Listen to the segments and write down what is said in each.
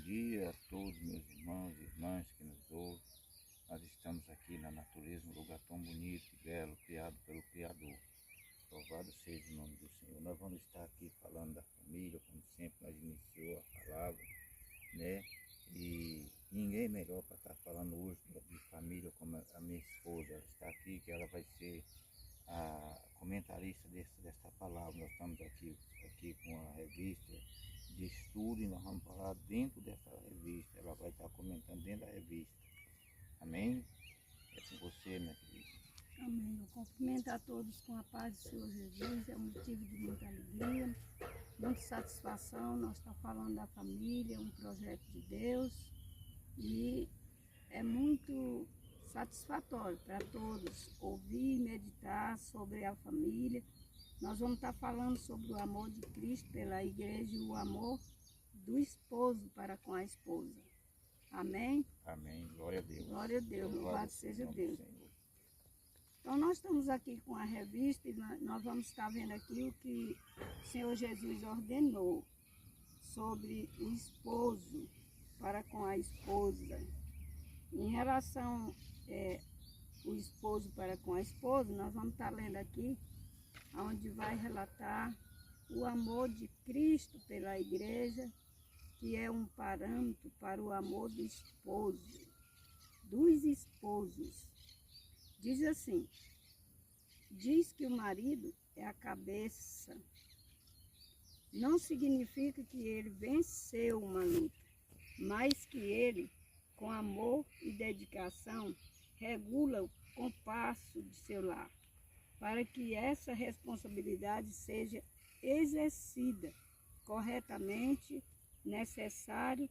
dia a todos meus irmãos e irmãs que nos ouvem. Nós estamos aqui na natureza, um lugar tão bonito e belo, criado pelo Criador. Louvado seja o nome do Senhor. Nós vamos estar aqui falando da família, como sempre nós iniciou a palavra, né? E ninguém melhor para estar falando hoje de família como a minha esposa. Ela está aqui, que ela vai ser a comentarista desta palavra. Nós estamos aqui com a revista de estudo e nós vamos falar dentro dessa revista. Ela vai estar comentando dentro da revista. Amém? É com você, minha querida. Amém. Eu cumprimento a todos com a paz do Senhor Jesus. É um motivo de muita alegria, muita satisfação. Nós estamos falando da família, um projeto de Deus. E é muito satisfatório para todos ouvir e meditar sobre a família. Nós vamos estar falando sobre o amor de Cristo pela igreja e o amor do esposo para com a esposa. Amém? Amém. Glória a Deus. Glória a Deus. Louvado seja Deus. Senhor. Então nós estamos aqui com a revista e nós vamos estar vendo aqui o que o Senhor Jesus ordenou sobre o esposo para com a esposa. Em relação o esposo para com a esposa, nós vamos estar lendo aqui onde vai relatar o amor de Cristo pela igreja, que é um parâmetro para o amor do esposo, dos esposos. Diz assim: diz que o marido é a cabeça. Não significa que ele venceu uma luta, mas que ele, com amor e dedicação, regula o compasso de seu lar, para que essa responsabilidade seja exercida corretamente. Necessário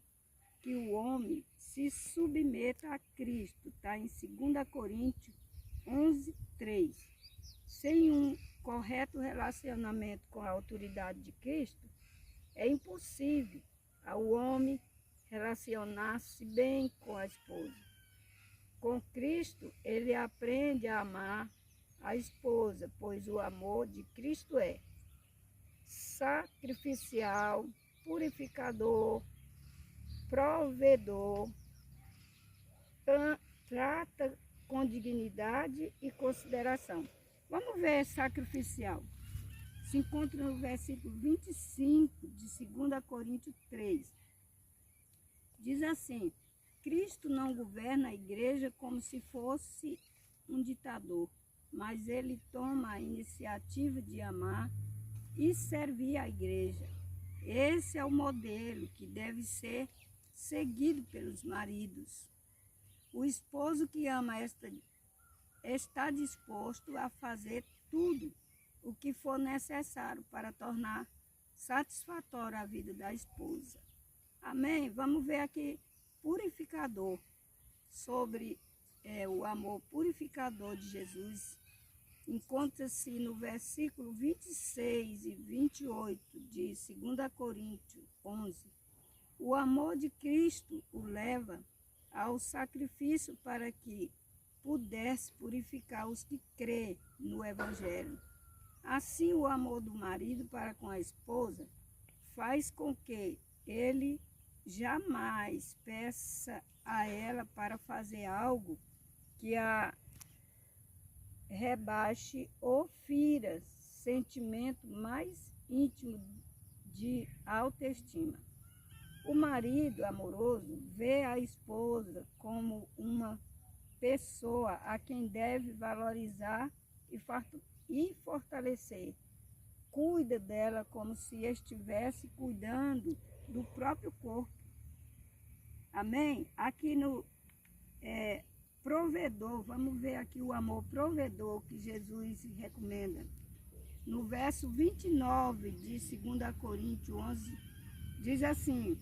que o homem se submeta a Cristo, está em 2 Coríntios 11:3. Sem um correto relacionamento com a autoridade de Cristo, é impossível ao homem relacionar-se bem com a esposa. Com Cristo, ele aprende a amar a esposa, pois o amor de Cristo é sacrificial, purificador, provedor, trata com dignidade e consideração. Vamos ver sacrificial. Se encontra no versículo 25 de 2 Coríntios 3. Diz assim: Cristo não governa a igreja como se fosse um ditador, mas ele toma a iniciativa de amar e servir a igreja. Esse é o modelo que deve ser seguido pelos maridos. O esposo que ama está disposto a fazer tudo o que for necessário para tornar satisfatória a vida da esposa. Amém? Vamos ver aqui purificador, sobre o amor purificador de Jesus. Encontra-se no versículo 26 e 28 de 2 Coríntios 11. O amor de Cristo o leva ao sacrifício para que pudesse purificar os que crêem no Evangelho. Assim, o amor do marido para com a esposa faz com que ele jamais peça a ela para fazer algo que a rebaixe ou fira sentimento mais íntimo de autoestima. O marido amoroso vê a esposa como uma pessoa a quem deve valorizar e fortalecer. Cuida dela como se estivesse cuidando do próprio corpo. Amém? Aqui no provedor, vamos ver aqui o amor provedor que Jesus recomenda. No verso 29 de 2 Coríntios 11, diz assim: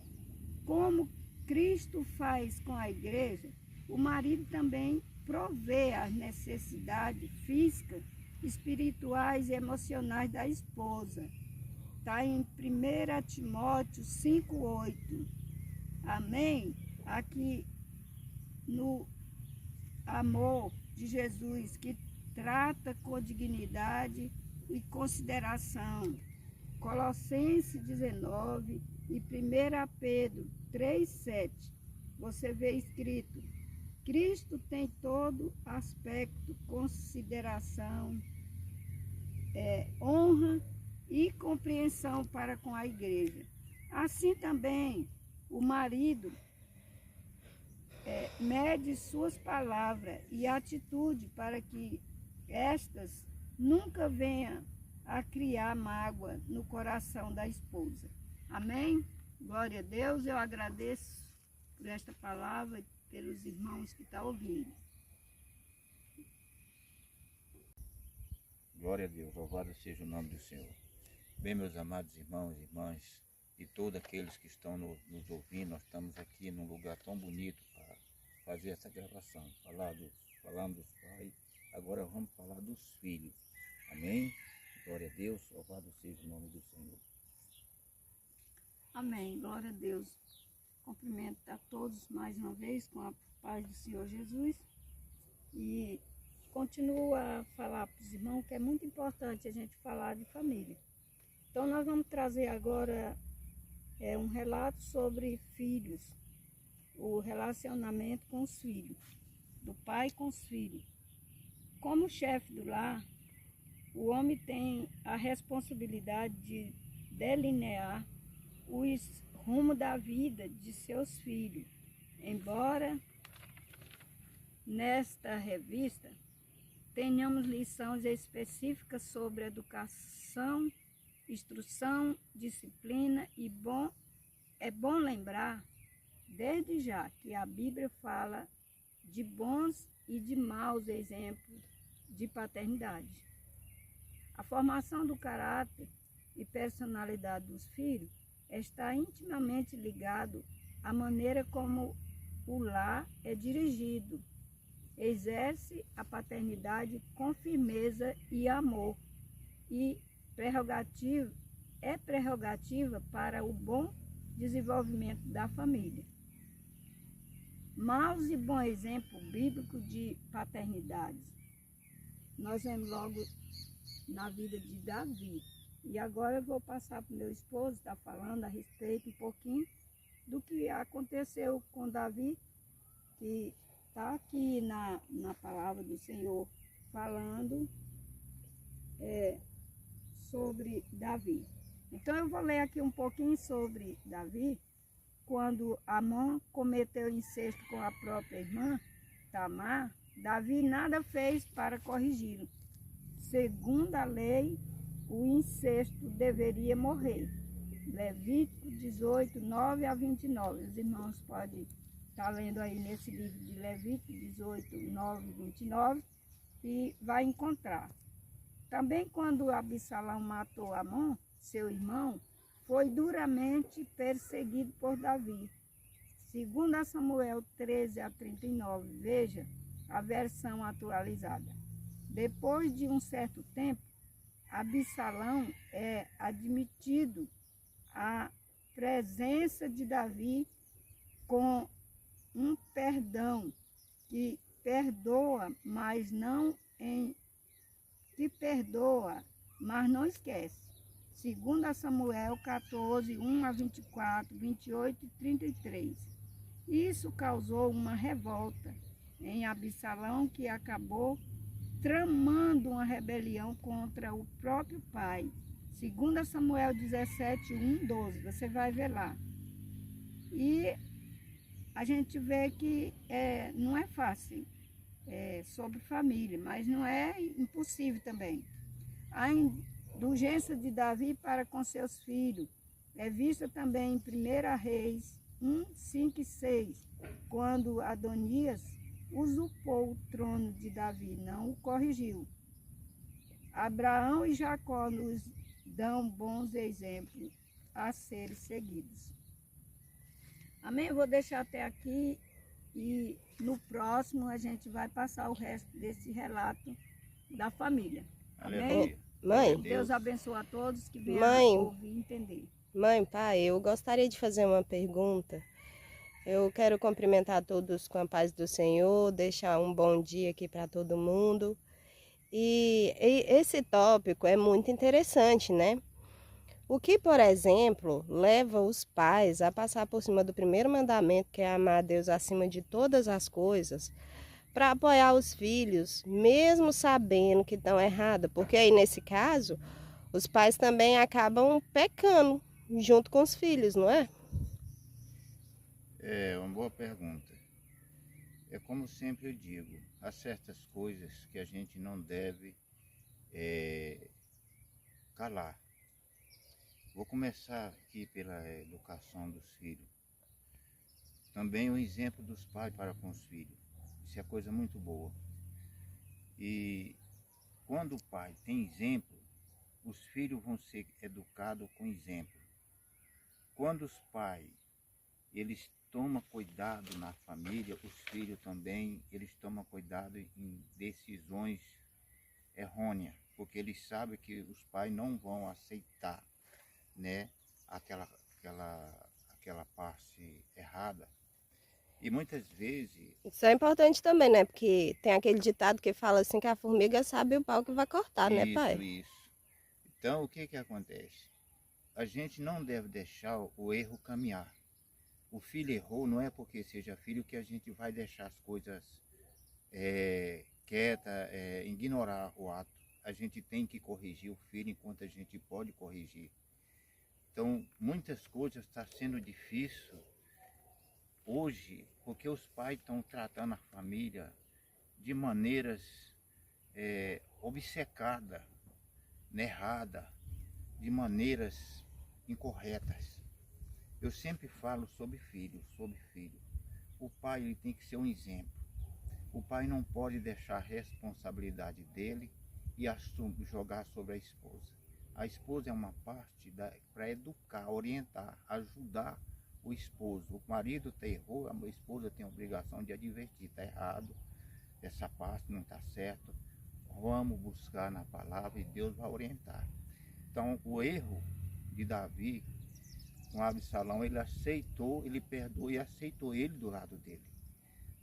como Cristo faz com a igreja, o marido também provê as necessidades físicas, espirituais e emocionais da esposa. Está em 1 Timóteo 5:8. Amém? Aqui no amor de Jesus, que trata com dignidade e consideração. Colossenses 19, e 1 Pedro 3,7, você vê escrito: Cristo tem todo aspecto, consideração, honra e compreensão para com a igreja. Assim também o marido mede suas palavras e atitude para que estas nunca venham a criar mágoa no coração da esposa. Amém? Glória a Deus, eu agradeço por esta palavra e pelos irmãos que estão ouvindo. Glória a Deus, louvado seja o nome do Senhor. Bem, meus amados irmãos e irmãs, e todos aqueles que estão nos ouvindo, nós estamos aqui num lugar tão bonito para fazer essa gravação, falando dos pais, agora vamos falar dos filhos. Amém? Glória a Deus, louvado seja o nome do Senhor. Amém, glória a Deus. Cumprimento a todos mais uma vez com a paz do Senhor Jesus e continuo a falar para os irmãos que é muito importante a gente falar de família. Então nós vamos trazer agora um relato sobre filhos, o relacionamento com os filhos, do pai com os filhos. Como chefe do lar, o homem tem a responsabilidade de delinear o rumo da vida de seus filhos. Embora nesta revista tenhamos lições específicas sobre educação, instrução, disciplina e é bom lembrar desde já que a Bíblia fala de bons e de maus exemplos de paternidade. A formação do caráter e personalidade dos filhos está intimamente ligado à maneira como o lar é dirigido. Exerce a paternidade com firmeza e amor e prerrogativa para o bom desenvolvimento da família. Maus e bom exemplo bíblico de paternidade. Nós vemos logo na vida de Davi. E agora eu vou passar para o meu esposo, está falando a respeito um pouquinho do que aconteceu com Davi, que está aqui na palavra do Senhor falando sobre Davi. Então eu vou ler aqui um pouquinho sobre Davi, quando Amon cometeu incesto com a própria irmã, Tamar, Davi nada fez para corrigi-lo. Segundo a lei, o incesto deveria morrer. Levítico 18, 9 a 29. Os irmãos podem estar lendo aí nesse livro de Levítico 18, 9 e 29 e vai encontrar. Também quando Absalão matou Amon, seu irmão, foi duramente perseguido por Davi. Segundo Samuel 13 a 39, veja a versão atualizada. Depois de um certo tempo, Absalão é admitido à presença de Davi com um perdão que perdoa, mas não esquece. Segundo Samuel 14, 1 a 24, 28 e 33. Isso causou uma revolta em Absalão que acabou tramando uma rebelião contra o próprio pai. Segundo Samuel 17, 1, 12, você vai ver lá. E a gente vê que não é fácil sobre família, mas não é impossível também. A indulgência de Davi para com seus filhos é vista também em 1 Reis 1, 5 e 6, quando Adonias usurpou o trono de Davi, não o corrigiu. Abraão e Jacó nos dão bons exemplos a serem seguidos. Amém? Eu vou deixar até aqui e no próximo a gente vai passar o resto desse relato da família. Amém? Mãe, Deus abençoe a todos que vieram ouvir e entender. Mãe, pai, eu gostaria de fazer uma pergunta. Eu quero cumprimentar todos com a paz do Senhor, deixar um bom dia aqui para todo mundo. E esse tópico é muito interessante, né? O que, por exemplo, leva os pais a passar por cima do primeiro mandamento, que é amar a Deus acima de todas as coisas, para apoiar os filhos, mesmo sabendo que estão errados, porque aí nesse caso, os pais também acabam pecando junto com os filhos, não é? É uma boa pergunta. É como sempre eu digo, há certas coisas que a gente não deve calar. Vou começar aqui pela educação dos filhos. Também o exemplo dos pais para com os filhos. Isso é coisa muito boa. E quando o pai tem exemplo, os filhos vão ser educados com exemplo. Quando os pais, eles tomam cuidado na família, os filhos também, eles tomam cuidado em decisões errôneas, porque eles sabem que os pais não vão aceitar, né, aquela parte errada. E muitas vezes... Isso é importante também, né? Porque tem aquele ditado que fala assim que a formiga sabe o pau que vai cortar, né, pai? Isso. Então, o que acontece? A gente não deve deixar o erro caminhar. O filho errou, não é porque seja filho que a gente vai deixar as coisas quietas, ignorar o ato. A gente tem que corrigir o filho enquanto a gente pode corrigir. Então, muitas coisas estão sendo difíceis hoje, porque os pais estão tratando a família de maneiras obcecadas, erradas, de maneiras incorretas. Eu sempre falo sobre filho. O pai ele tem que ser um exemplo. O pai não pode deixar a responsabilidade dele e jogar sobre a esposa. A esposa é uma parte para educar, orientar, ajudar o esposo. O marido errou, a esposa tem a obrigação de advertir, está errado, essa parte não está certo, vamos buscar na palavra e Deus vai orientar. Então o erro de Davi com Absalão, ele aceitou, ele perdoou e aceitou ele do lado dele.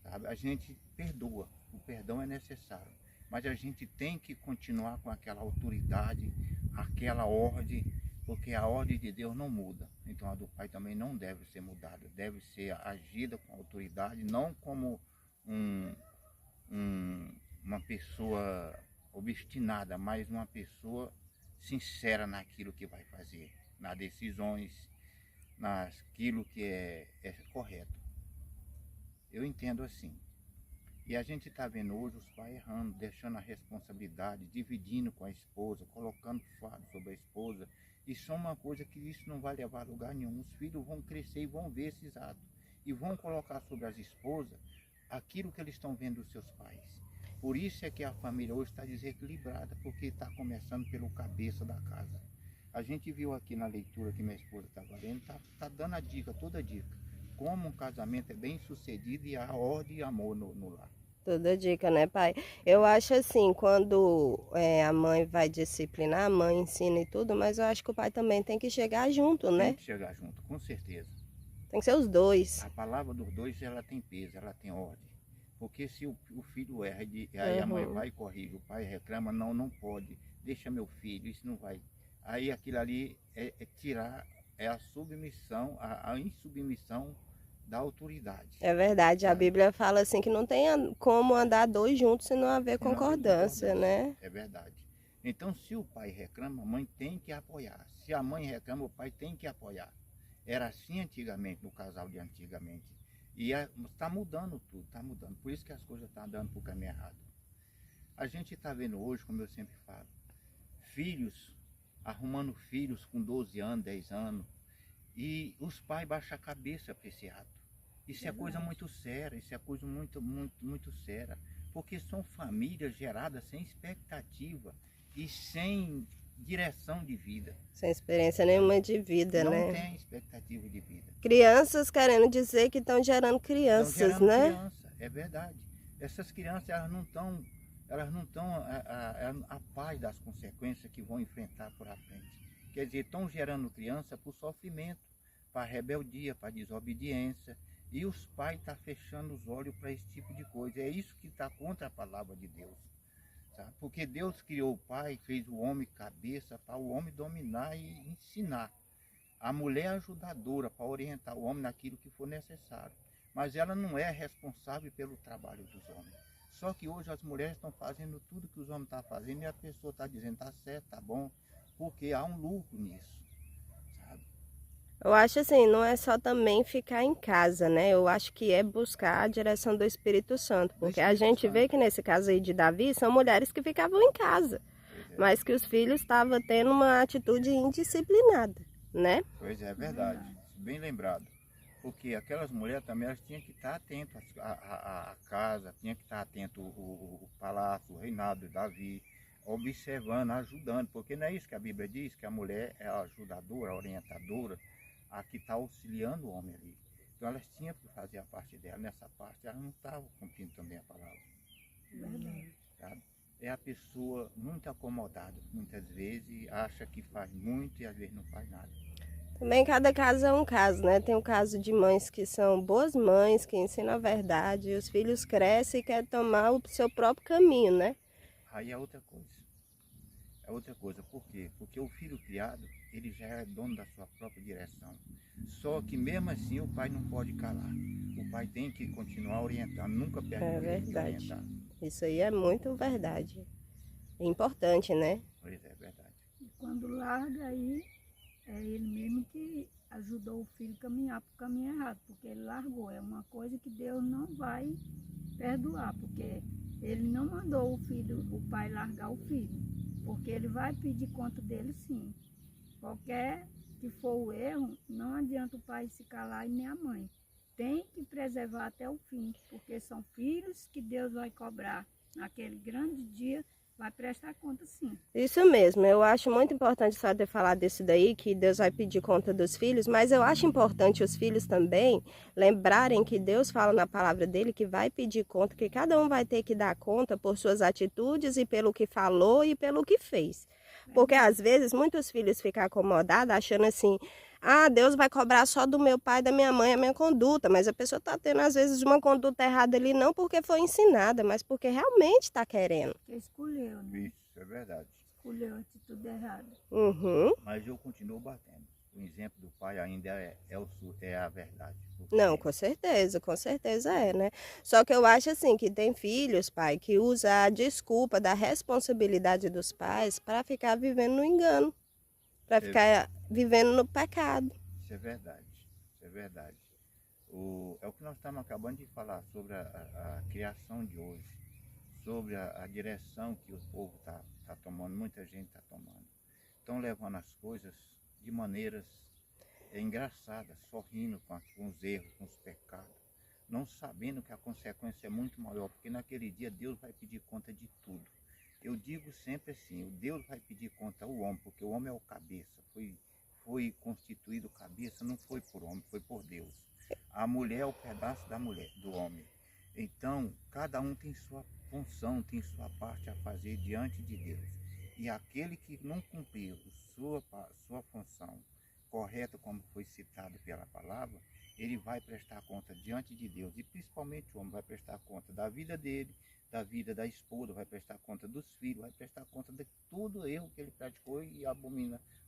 Sabe? A gente perdoa, o perdão é necessário, mas a gente tem que continuar com aquela autoridade, aquela ordem, porque a ordem de Deus não muda. Então a do pai também não deve ser mudada, deve ser agida com autoridade, não como uma pessoa obstinada, mas uma pessoa sincera naquilo que vai fazer, nas decisões, naquilo que é correto. Eu entendo assim. E a gente está vendo hoje os pais errando, deixando a responsabilidade, dividindo com a esposa, colocando fardo sobre a esposa. Isso é uma coisa que isso não vai levar a lugar nenhum. Os filhos vão crescer e vão ver esses atos. E vão colocar sobre as esposas aquilo que eles estão vendo dos seus pais. Por isso é que a família hoje está desequilibrada, porque está começando pelo cabeça da casa. A gente viu aqui na leitura que minha esposa estava lendo, está dando a dica, toda a dica. Como um casamento é bem sucedido e há ordem e amor no lar. Toda dica, né, pai? Eu acho assim, quando a mãe vai disciplinar, a mãe ensina e tudo, mas eu acho que o pai também tem que chegar junto, né? Tem que chegar junto, com certeza. Tem que ser os dois. A palavra dos dois, ela tem peso, ela tem ordem. Porque se o filho erra, aí a mãe vai e corrige, o pai reclama, não pode, deixa meu filho, isso não vai. Aí aquilo ali é tirar a submissão, a insubmissão da autoridade. É verdade, a Bíblia fala assim que não tem como andar dois juntos se não haver concordância, né? É verdade. Então, se o pai reclama, a mãe tem que apoiar. Se a mãe reclama, o pai tem que apoiar. Era assim antigamente, no casal de antigamente. E está mudando tudo, está mudando. Por isso que as coisas estão andando para o caminho errado. A gente está vendo hoje, como eu sempre falo, filhos, arrumando filhos com 12 anos, 10 anos, e os pais baixam a cabeça para esse ato. Isso é coisa muito séria, isso é coisa muito séria, porque são famílias geradas sem expectativa e sem direção de vida. Sem experiência nenhuma de vida, não né? Não tem expectativa de vida. Crianças querendo dizer que estão gerando crianças, né? Criança, é verdade. Essas crianças, elas não estão a paz das consequências que vão enfrentar por a frente. Quer dizer, estão gerando criança por sofrimento, para rebeldia, para desobediência. E os pais estão fechando os olhos para esse tipo de coisa. É isso que está contra a palavra de Deus. Tá? Porque Deus criou o pai, fez o homem cabeça para o homem dominar e ensinar. A mulher é ajudadora para orientar o homem naquilo que for necessário. Mas ela não é responsável pelo trabalho dos homens. Só que hoje as mulheres estão fazendo tudo que os homens estão fazendo e a pessoa está dizendo está certo, está bom, porque há um lucro nisso. Sabe? Eu acho assim, não é só também ficar em casa, né? Eu acho que é buscar a direção do Espírito Santo. Porque a gente vê que nesse caso aí de Davi, são mulheres que ficavam em casa. Mas que os filhos estavam tendo uma atitude indisciplinada, né? Pois é verdade. Bem lembrado. Porque aquelas mulheres também elas tinham que estar atentas à casa, tinham que estar atento ao palácio, o reinado de Davi, observando, ajudando. Porque não é isso que a Bíblia diz, que a mulher é a ajudadora, a orientadora, a que está auxiliando o homem ali. Então elas tinham que fazer a parte dela. Nessa parte elas não estavam cumprindo também a palavra. Verdade. Sabe? É a pessoa muito acomodada, muitas vezes acha que faz muito e às vezes não faz nada. Também cada caso é um caso, né? Tem o caso de mães que são boas mães, que ensinam a verdade, e os filhos crescem e querem tomar o seu próprio caminho, né? Aí é outra coisa. É outra coisa. Por quê? Porque o filho criado, ele já é dono da sua própria direção. Só que mesmo assim o pai não pode calar. O pai tem que continuar orientando, nunca perde o direito de verdade. orientar. Isso aí é muito verdade. É importante, né? Pois é verdade. E quando larga aí, é ele mesmo que ajudou o filho a caminhar para o caminho errado, porque ele largou. É uma coisa que Deus não vai perdoar, porque ele não mandou o pai largar o filho, porque ele vai pedir conta dele sim. Qualquer que for o erro, não adianta o pai se calar e nem a mãe. Tem que preservar até o fim, porque são filhos que Deus vai cobrar. Naquele grande dia, vai prestar conta sim. Isso mesmo, eu acho muito importante só ter falado disso daí, que Deus vai pedir conta dos filhos, mas eu acho importante os filhos também lembrarem que Deus fala na palavra dele que vai pedir conta, que cada um vai ter que dar conta por suas atitudes e pelo que falou e pelo que fez. Porque às vezes muitos filhos ficam acomodados achando assim, ah, Deus vai cobrar só do meu pai, da minha mãe, a minha conduta, mas a pessoa está tendo às vezes uma conduta errada ali não porque foi ensinada, mas porque realmente está querendo. Porque escolheu, né? Isso é verdade. Escolheu a atitude errada. Uhum. Mas eu continuo batendo. O exemplo do pai ainda é a verdade. Não, com certeza é, né? Só que eu acho assim que tem filhos, pai, que usam a desculpa da responsabilidade dos pais para ficar vivendo no engano, para ficar vivendo no pecado. Isso é verdade, isso é verdade. É o que nós estamos acabando de falar sobre a criação de hoje, sobre a direção que o povo está tomando, muita gente está tomando. Estão levando as coisas de maneiras engraçadas, sorrindo com os erros, com os pecados, não sabendo que a consequência é muito maior, porque naquele dia Deus vai pedir conta de tudo. Eu digo sempre assim, Deus vai pedir conta ao homem, porque o homem é o cabeça, foi constituído cabeça, não foi por homem, foi por Deus. A mulher é o pedaço da mulher, do homem. Então, cada um tem sua função, tem sua parte a fazer diante de Deus. E aquele que não cumpriu sua função correta, como foi citado pela palavra, ele vai prestar conta diante de Deus. E principalmente o homem vai prestar conta da vida dele, da vida da esposa, vai prestar conta dos filhos, vai prestar conta de todo erro que ele praticou e a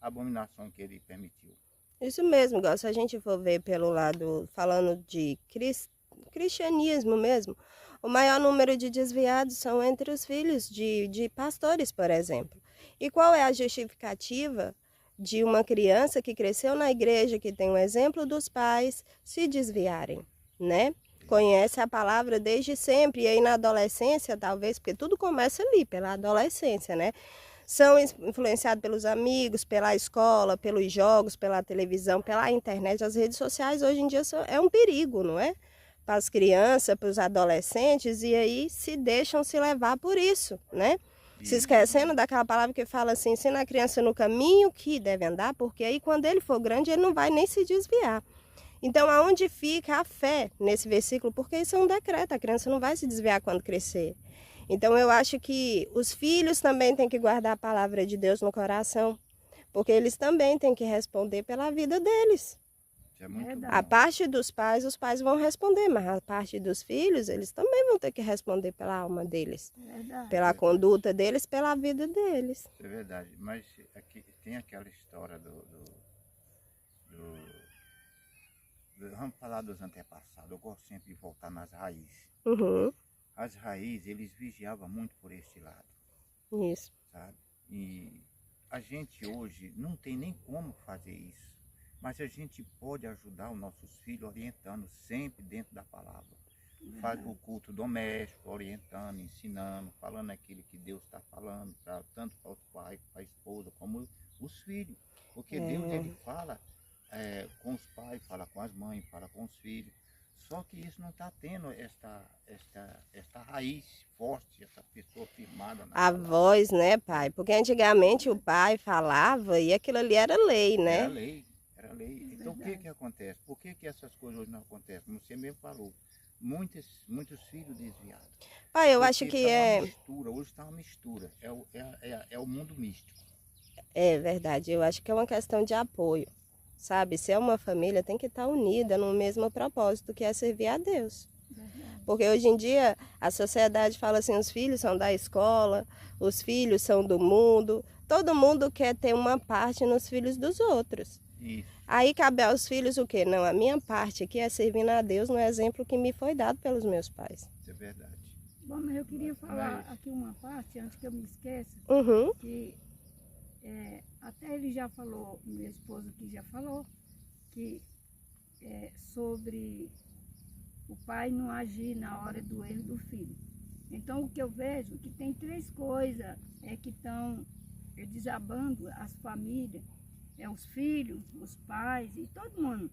abominação que ele permitiu. Isso mesmo, igual se a gente for ver pelo lado, falando de cristianismo mesmo, o maior número de desviados são entre os filhos de pastores, por exemplo. E qual é a justificativa de uma criança que cresceu na igreja, que tem um exemplo dos pais, se desviarem, né? Conhece a palavra desde sempre, e aí na adolescência, talvez, porque tudo começa ali, pela adolescência, né? São influenciados pelos amigos, pela escola, pelos jogos, pela televisão, pela internet. As redes sociais hoje em dia é um perigo, não é? Para as crianças, para os adolescentes, e aí se deixam se levar por isso, né? Se esquecendo daquela palavra que fala assim, ensina a criança no caminho que deve andar, porque aí quando ele for grande, ele não vai nem se desviar. Então, aonde fica a fé nesse versículo? Porque isso é um decreto, a criança não vai se desviar quando crescer. Então, eu acho que os filhos também têm que guardar a palavra de Deus no coração, porque eles também têm que responder pela vida deles. Isso é muito Verdade. A bom. parte dos pais, os pais vão responder, mas a parte dos filhos, eles também vão ter que responder pela alma deles, Verdade. pela Verdade. conduta deles, pela vida deles. Isso é verdade. Mas aqui tem aquela história vamos falar dos antepassados. Eu gosto sempre de voltar nas raízes. Uhum, As raízes, eles vigiavam muito por este lado, isso. sabe? E a gente hoje não tem nem como fazer isso. Mas a gente pode ajudar os nossos filhos orientando sempre dentro da palavra. Faz o culto doméstico, orientando, ensinando, falando aquilo que Deus está falando, tanto para os pais, para a esposa, como os filhos. Porque Deus, ele fala com os pais, fala com as mães, fala com os filhos. Só que isso não está tendo esta raiz forte, essa pessoa firmada na A palavra. voz, né, pai? Porque antigamente o pai falava e aquilo ali era lei, Era né? lei, era lei. Então o que acontece? Por que essas coisas hoje não acontecem? Como você mesmo falou, muitos filhos desviados. Pai, eu Porque acho que tá uma é... mistura, hoje está uma mistura, é o mundo místico. É verdade, eu acho que é uma questão de apoio, sabe? Se é uma família, tem que estar unida no mesmo propósito, que é servir a Deus. Porque hoje em dia a sociedade fala assim, os filhos são da escola, os filhos são do mundo, todo mundo quer ter uma parte nos filhos dos outros. Isso, Aí cabe aos filhos o quê? Não, a minha parte aqui é servindo a Deus no exemplo que me foi dado pelos meus pais. isso é verdade. Bom, mas eu queria falar aqui uma parte, antes que eu me esqueça, Uhum, que até ele já falou, meu esposo aqui já falou, que sobre o pai não agir na hora do erro do filho. Então, o que eu vejo é que tem três coisas que estão desabando as famílias, os filhos, os pais e todo mundo.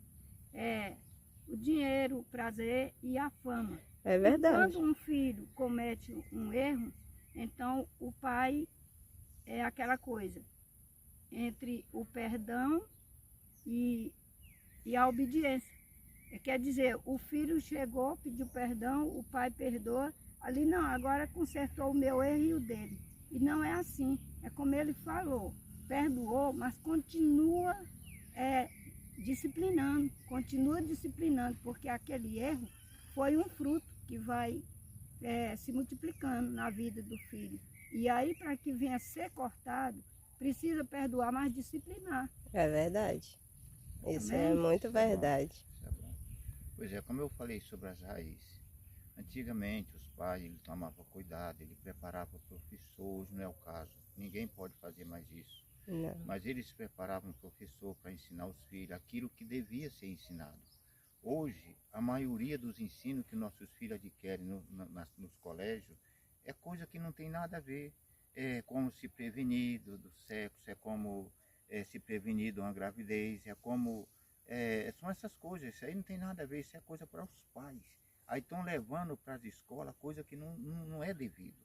O dinheiro, o prazer e a fama. é E verdade. quando um filho comete um erro, então o pai é aquela coisa entre o perdão e a obediência. Quer dizer, o filho chegou, pediu perdão, o pai perdoa, ali não, agora consertou o meu erro e o dele. E não é assim, é como ele falou, perdoou, mas continua disciplinando, porque aquele erro foi um fruto que vai se multiplicando na vida do filho. E aí, para que venha a ser cortado, precisa perdoar, mas disciplinar. É verdade. Isso Amém? é muito Isso é bom, verdade. isso é bom. Pois é, como eu falei sobre as raízes, antigamente os pais eles tomavam cuidado, eles preparavam professor, hoje não é o caso, ninguém pode fazer mais isso. Não. Mas eles preparavam um professor para ensinar os filhos aquilo que devia ser ensinado. Hoje, a maioria dos ensinos que nossos filhos adquirem nos colégios é coisa que não tem nada a ver. É como se prevenir do sexo, é como se prevenir de uma gravidez, são essas coisas. Isso aí não tem nada a ver, isso é coisa para os pais. Aí estão levando para as escolas coisa que não é devido.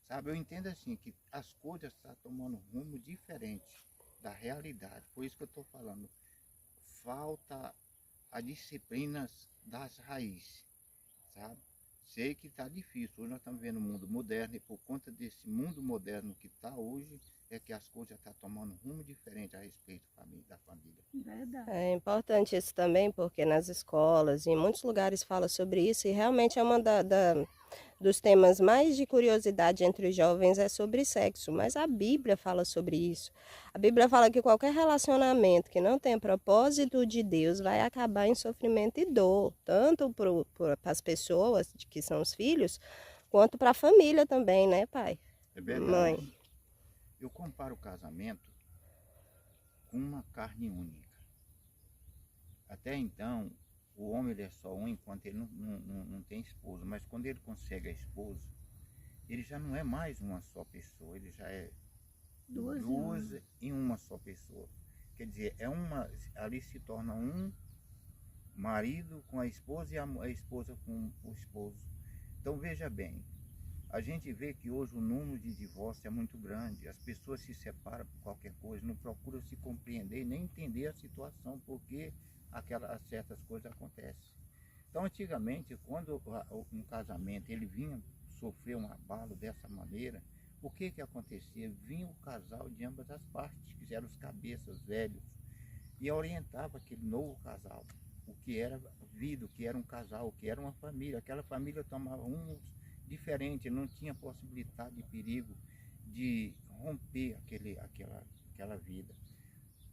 Sabe, eu entendo assim, que as coisas estão tomando um rumo diferente da realidade. Por isso que eu estou falando, falta a disciplina das raízes, sabe? Sei que está difícil, hoje nós estamos vendo um mundo moderno e por conta desse mundo moderno que está hoje, é que as coisas estão tomando um rumo diferente a respeito da família. Verdade. É importante isso também, porque nas escolas e em muitos lugares fala sobre isso e realmente é uma dos temas mais de curiosidade entre os jovens é sobre sexo, mas a Bíblia fala sobre isso. A Bíblia fala que qualquer relacionamento que não tenha propósito de Deus vai acabar em sofrimento e dor, tanto para as pessoas, que são os filhos, quanto para a família também, né, pai? É verdade. Mãe. Eu comparo o casamento com uma carne única. Até então, o homem ele é só um enquanto ele não tem esposa, mas quando ele consegue a esposa, ele já não é mais uma só pessoa, ele já é duas em uma só pessoa. Quer dizer, ali se torna um marido com a esposa e a esposa com o esposo. Então veja bem, a gente vê que hoje o número de divórcio é muito grande, as pessoas se separam por qualquer coisa, não procuram se compreender nem entender a situação, porque certas coisas acontecem. Então antigamente, quando um casamento ele vinha sofrer um abalo dessa maneira, o que acontecia? Vinha o casal de ambas as partes, que eram os cabeças velhos, e orientava aquele novo casal. o que era vida, o que era um casal, o que era uma família. Aquela família tomava rumos diferentes, não tinha possibilidade de perigo de romper aquela vida.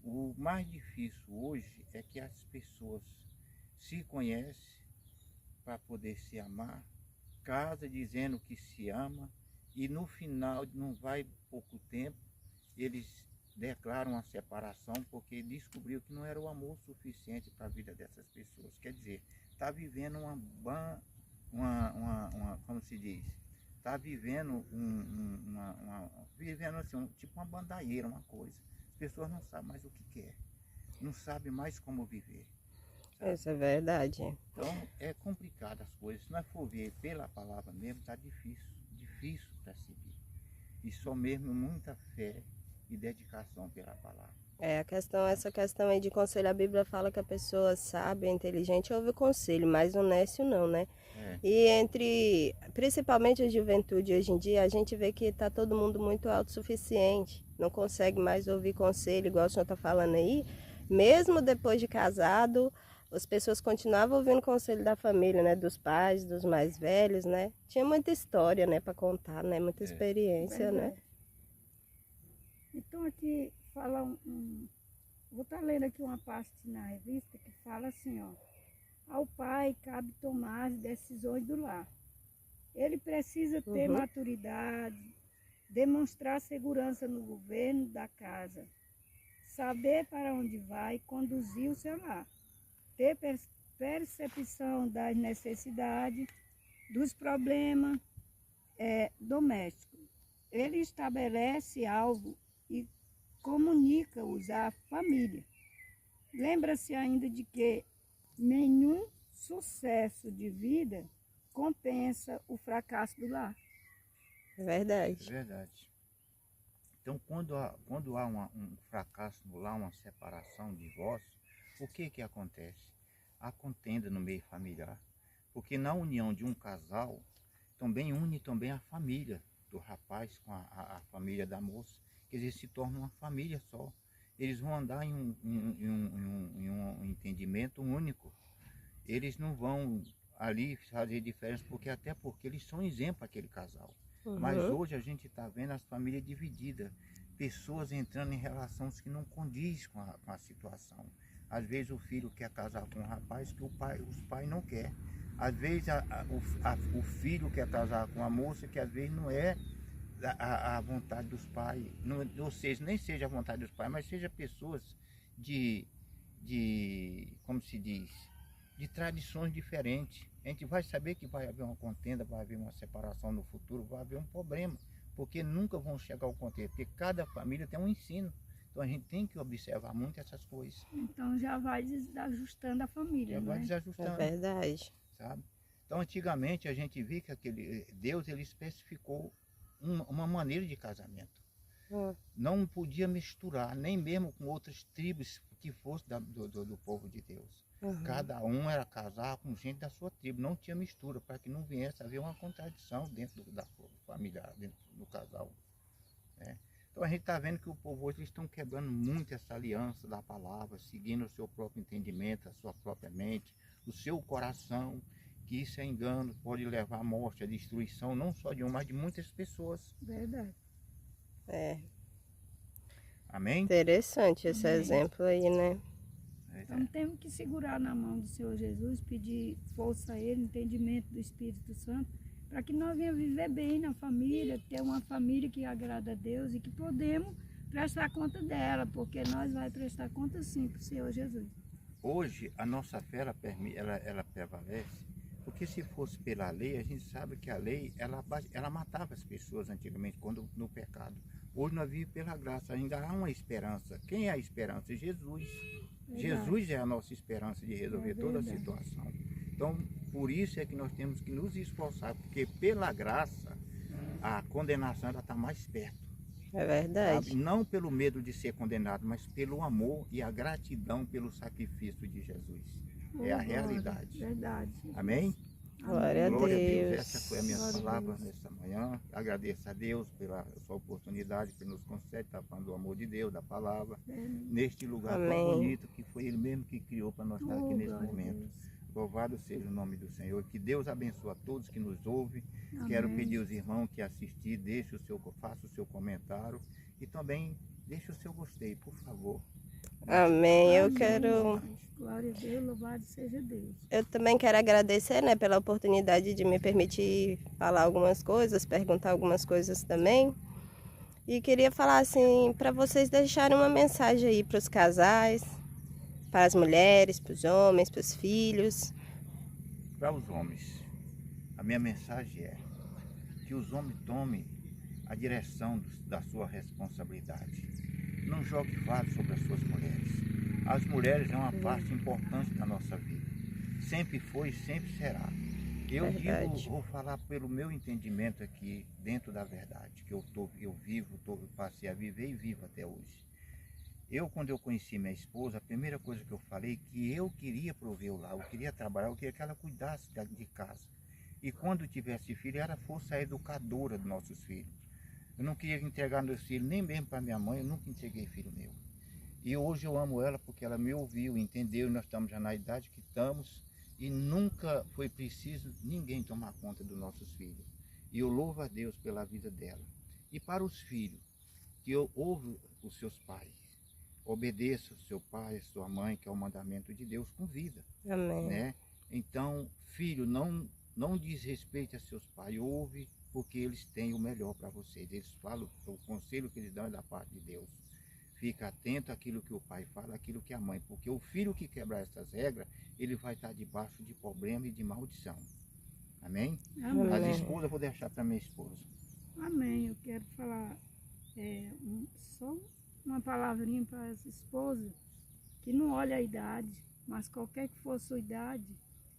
O mais difícil hoje é que as pessoas se conhecem para poder se amar, casa dizendo que se ama, e no final, não vai pouco tempo, eles declaram a separação porque descobriu que não era o amor suficiente para a vida dessas pessoas. Quer dizer, está vivendo como se diz, está vivendo vivendo assim, tipo uma bandaieira, uma coisa. As pessoas não sabem mais o que quer, não sabem mais como viver. Sabe? Isso é verdade. Então é complicado as coisas. Se nós for ver pela palavra mesmo, está difícil para seguir. E só mesmo muita fé e dedicação pela palavra. Essa questão aí de conselho, a Bíblia fala que a pessoa sábia, inteligente, ouve o conselho, mas o nécio não, né? E principalmente a juventude hoje em dia, a gente vê que está todo mundo muito autossuficiente, não consegue mais ouvir conselho, igual o senhor está falando aí. Mesmo depois de casado, as pessoas continuavam ouvindo conselho da família, né? Dos pais, dos mais velhos, né? Tinha muita história, né, para contar, né? Muita experiência, né? Então aqui fala vou estar lendo aqui uma parte na revista que fala assim, ó. Ao pai cabe tomar as decisões do lar. Ele precisa ter maturidade, demonstrar segurança no governo da casa, saber para onde vai, conduzir o seu lar, ter percepção das necessidades, dos problemas domésticos. Ele estabelece alvo e comunica-os à família. Lembra-se ainda de que nenhum sucesso de vida compensa o fracasso do lar. É verdade. É verdade. Então, quando há um fracasso no lar, uma separação, um divórcio, o que acontece? Há contenda no meio familiar. Porque na união de um casal, também une também a família do rapaz com a família da moça. Quer dizer, se torna uma família só. Eles vão andar em um entendimento único. Eles não vão ali fazer diferença, até porque eles são exemplo aquele casal. Mas hoje a gente está vendo as famílias divididas, pessoas entrando em relações que não condiz com a situação. Às vezes o filho quer casar com um rapaz que os pais não querem. Às vezes o filho quer casar com uma moça que às vezes não é a vontade dos pais, não, ou seja, nem seja a vontade dos pais, mas seja pessoas como se diz, de tradições diferentes. A gente vai saber que vai haver uma contenda, vai haver uma separação no futuro, vai haver um problema, porque nunca vão chegar ao contexto, porque cada família tem um ensino. Então a gente tem que observar muito essas coisas. Então já vai desajustando a família, já vai desajustando. É verdade. Sabe? Então antigamente a gente viu que Deus ele especificou uma maneira de casamento. Não podia misturar, nem mesmo com outras tribos que fossem do povo de Deus. Cada um era casar com gente da sua tribo, não tinha mistura, para que não viesse a haver uma contradição dentro da família, dentro do casal. Né? Então a gente está vendo que o povo hoje estão quebrando muito essa aliança da palavra, seguindo o seu próprio entendimento, a sua própria mente, o seu coração, que isso é engano, pode levar à morte, à destruição, não só de uma, mas de muitas pessoas. Verdade. Amém? Interessante esse exemplo aí, né? Então temos que segurar na mão do Senhor Jesus, pedir força a Ele, entendimento do Espírito Santo, para que nós venhamos viver bem na família, ter uma família que agrada a Deus e que podemos prestar conta dela, porque nós vamos prestar conta sim para o Senhor Jesus. Hoje a nossa fé ela prevalece, porque se fosse pela lei, a gente sabe que a lei ela matava as pessoas antigamente quando no pecado. Hoje nós vivemos pela graça, ainda há uma esperança. Quem é a esperança? Jesus. Verdade. Jesus é a nossa esperança de resolver toda a situação. Então, por isso é que nós temos que nos esforçar, porque pela graça a condenação está mais perto. É verdade. Sabe? Não pelo medo de ser condenado, mas pelo amor e a gratidão pelo sacrifício de Jesus. É a realidade. Verdade. Amém? Glória a Glória a Deus. Deus. Essa foi a minha Glória a palavra Deus. nessa manhã. Agradeço a Deus pela sua oportunidade que nos concede, estar falando do amor de Deus, da palavra, neste lugar Amém. tão bonito que foi Ele mesmo que criou para nós estar aqui Oh, nesse glória a momento. Deus. Louvado seja o nome do Senhor. Que Deus abençoe a todos que nos ouvem. Quero Amém. pedir aos irmãos que assistir, faça o seu comentário e também deixe o seu gostei, por favor. Amém. Eu Amém, quero. Jesus. Glória a Deus, louvado seja Deus. Eu também quero agradecer, né, pela oportunidade de me permitir falar algumas coisas, perguntar algumas coisas também. E queria falar assim, para vocês deixarem uma mensagem aí para os casais, para as mulheres, para os homens, para os filhos. Para os homens, a minha mensagem é que os homens tomem a direção da sua responsabilidade. Não jogue fardo sobre as suas mulheres. As mulheres é uma parte importante da nossa vida. Sempre foi e sempre será. Eu Verdade. vou falar pelo meu entendimento aqui, dentro da verdade, que eu passei a viver e vivo até hoje. Quando eu conheci minha esposa, a primeira coisa que eu falei que eu queria prover o lar, eu queria trabalhar, eu queria que ela cuidasse de casa. E quando tivesse filho, ela fosse a educadora dos nossos filhos. Eu não queria entregar meus filhos, nem mesmo para minha mãe, eu nunca entreguei filho meu. E hoje eu amo ela porque ela me ouviu, entendeu, e nós estamos já na idade que estamos, e nunca foi preciso ninguém tomar conta dos nossos filhos. E eu louvo a Deus pela vida dela. E para os filhos, que ouve os seus pais, obedeça o seu pai, a sua mãe, que é o mandamento de Deus, com vida. Amém. Né? Então, filho, não desrespeite a seus pais, ouve, porque eles têm o melhor para vocês. Eles falam, o conselho que eles dão é da parte de Deus. Fica atento àquilo que o pai fala, àquilo que a mãe, porque o filho que quebrar essas regras, ele vai estar debaixo de problema e de maldição. Amém? Amém. As esposas eu vou deixar para minha esposa. Amém. Eu quero falar só uma palavrinha para as esposas, que não olha a idade, mas qualquer que for a sua idade,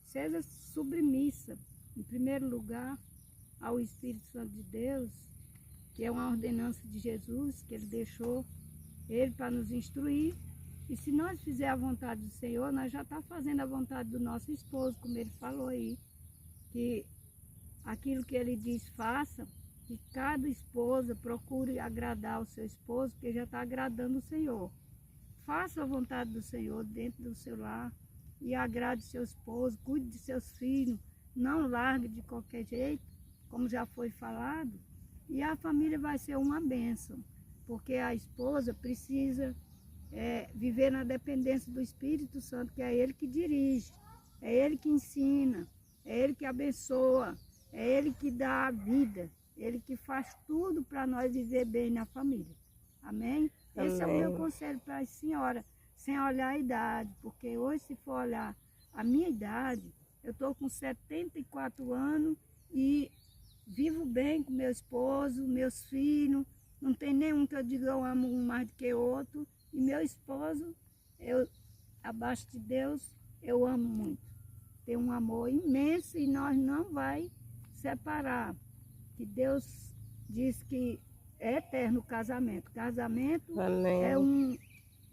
seja submissa, em primeiro lugar, ao Espírito Santo de Deus, que é uma ordenança de Jesus, que Ele deixou Ele para nos instruir. E se nós fizer a vontade do Senhor, nós já estamos fazendo a vontade do nosso esposo, como Ele falou aí, que aquilo que Ele diz, faça, que cada esposa procure agradar o seu esposo, porque já está agradando o Senhor. Faça a vontade do Senhor dentro do seu lar e agrade seu esposo, cuide de seus filhos, não largue de qualquer jeito, como já foi falado, e a família vai ser uma bênção, porque a esposa precisa viver na dependência do Espírito Santo, que é Ele que dirige, é Ele que ensina, é Ele que abençoa, é Ele que dá a vida, Ele que faz tudo para nós viver bem na família. Amém? Esse é o meu conselho para as senhoras, sem olhar a idade, porque hoje, se for olhar a minha idade, eu estou com 74 anos e vivo bem com meu esposo, meus filhos, não tem nenhum que eu diga eu amo um mais do que outro, e meu esposo, abaixo de Deus, eu amo muito. Tem um amor imenso e nós não vai separar, que Deus diz que é eterno o casamento. Casamento Amém.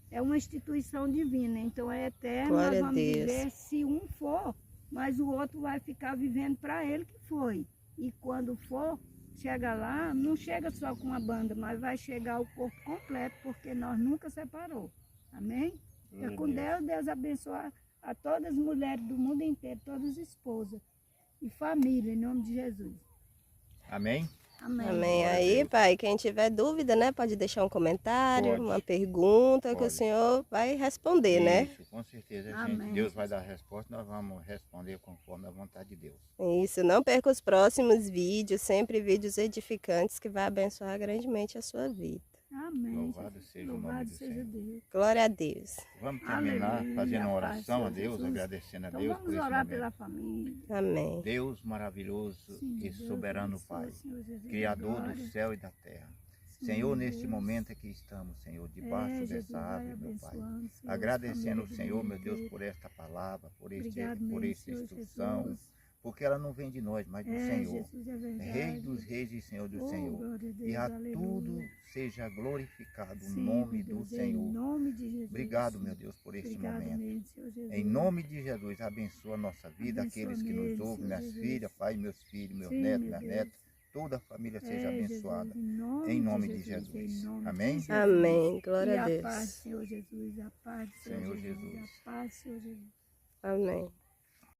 é uma instituição divina, então é eterno. Glória nós vamos a Deus. viver se um for, mas o outro vai ficar vivendo para ele que foi. E quando for, chega lá, não chega só com uma banda, mas vai chegar o corpo completo, porque nós nunca separou. Amém? É com Deus, Deus abençoe a todas as mulheres do mundo inteiro, todas as esposas e família, em nome de Jesus. Amém? Amém. Amém. Aí, pai, quem tiver dúvida, né, pode deixar um comentário, Pode. uma pergunta que o Pode. senhor vai responder, né? Isso, com certeza. Amém. Deus vai dar a resposta, nós vamos responder conforme a vontade de Deus. Isso, não perca os próximos vídeos, sempre vídeos edificantes que vai abençoar grandemente a sua vida. Amém. Louvado seja o nome Louvado do seja Senhor. Deus. Glória a Deus. Vamos terminar Aleluia, fazendo uma Pai, oração a Senhor Deus, Jesus. agradecendo a Então Deus por vamos esse orar momento. pela família. Amém. Deus maravilhoso Sim, e Deus soberano abençoe, Pai, Senhor Jesus, Criador glória. do céu e da terra. Sim, Senhor, neste Deus. momento aqui estamos, Senhor, debaixo Jesus, dessa vai árvore, meu Pai. abençoando, Senhor, Agradecendo as o Senhor, meu famílias Deus, dele. por esta palavra, por Obrigado essa mesmo, Senhor instrução, Jesus. porque ela não vem de nós, mas do Senhor. Jesus, é verdade. Rei dos reis e Senhor do Oh, Senhor. glória a Deus, E a aleluia. tudo seja glorificado o Sim, nome Deus, do Em Senhor. nome de Jesus. Obrigado, meu Deus, por esse Obrigado momento. mesmo, Senhor Jesus. Em nome de Jesus, abençoa a nossa vida, Abençoa aqueles que nos mesmo, ouvem, Senhor minhas Jesus. filhas, pai, meus filhos, meus Sim, netos, meu minhas Deus. netas, toda a família seja abençoada. Jesus, Em nome de Em Jesus. nome Amém? de Jesus. Amém. Glória E a a paz, Deus. Senhor Jesus. A paz, Senhor Senhor Jesus. Jesus. A paz, Senhor Jesus. Amém.